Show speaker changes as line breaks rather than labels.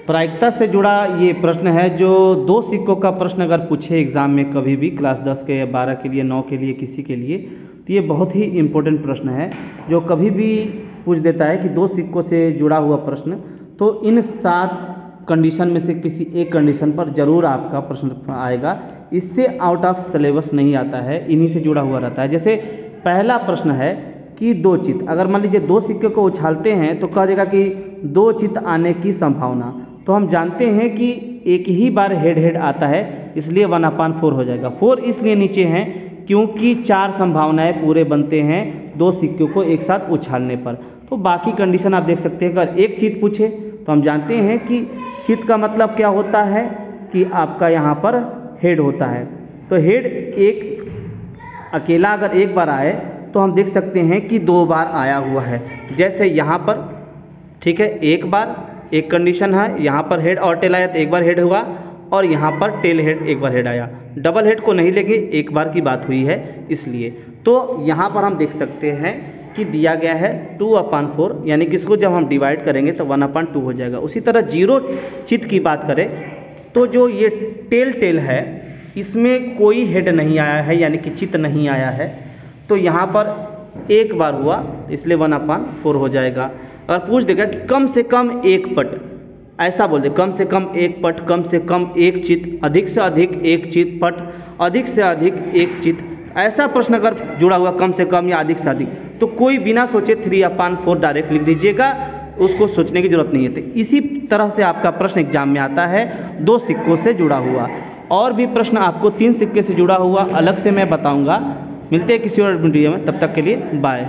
प्रायिकता से जुड़ा ये प्रश्न है जो 2 सिक्कों का प्रश्न अगर पूछे एग्ज़ाम में कभी भी क्लास 10 के या 12 के लिए 9 के लिए किसी के लिए, तो ये बहुत ही इम्पोर्टेंट प्रश्न है जो कभी भी पूछ देता है कि 2 सिक्कों से जुड़ा हुआ प्रश्न। तो इन 7 कंडीशन में से किसी एक कंडीशन पर ज़रूर आपका प्रश्न आएगा, इससे आउट ऑफ सिलेबस नहीं आता है, इन्हीं से जुड़ा हुआ रहता है। जैसे पहला प्रश्न है कि 2 चित, अगर मान लीजिए 2 सिक्के को उछालते हैं तो कह देगा कि 2 चित आने की संभावना। तो हम जानते हैं कि एक ही बार हेड हेड आता है, इसलिए 1/4 हो जाएगा। 4 इसलिए नीचे हैं क्योंकि 4 संभावनाएं पूरे बनते हैं 2 सिक्कों को एक साथ उछालने पर। तो बाकी कंडीशन आप देख सकते हैं। अगर एक चित पूछे तो हम जानते हैं कि चित का मतलब क्या होता है कि आपका यहाँ पर हेड होता है। तो हेड एक अकेला अगर एक बार आए तो हम देख सकते हैं कि 2 बार आया हुआ है। जैसे यहाँ पर, ठीक है, एक बार एक कंडीशन है, यहाँ पर हेड और टेल आया तो एक बार हेड हुआ, और यहाँ पर टेल हेड एक बार हेड आया। डबल हेड को नहीं लेंगे, एक बार की बात हुई है इसलिए। तो यहाँ पर हम देख सकते हैं कि दिया गया है 2/4, यानी कि इसको जब हम डिवाइड करेंगे तो 1/2 हो जाएगा। उसी तरह 0 चित की बात करें तो जो ये टेल है इसमें कोई हेड नहीं आया है, यानी कि चित नहीं आया है, तो यहाँ पर एक बार हुआ इसलिए 1/4 हो जाएगा। अगर पूछ देगा कि कम से कम एक पट, ऐसा बोल दे, कम से कम एक पट, कम से कम एक चित, अधिक से अधिक एक चित पट, अधिक से अधिक एक चित, ऐसा प्रश्न अगर जुड़ा हुआ कम से कम या अधिक से अधिक, तो कोई बिना सोचे 3/4 डायरेक्ट लिख दीजिएगा, उसको सोचने की जरूरत नहीं है। तो इसी तरह से आपका प्रश्न एग्जाम में आता है 2 सिक्कों से जुड़ा हुआ। और भी प्रश्न आपको 3 सिक्के से जुड़ा हुआ अलग से मैं बताऊँगा। मिलते हैं किसी और वीडियो में, तब तक के लिए बाय।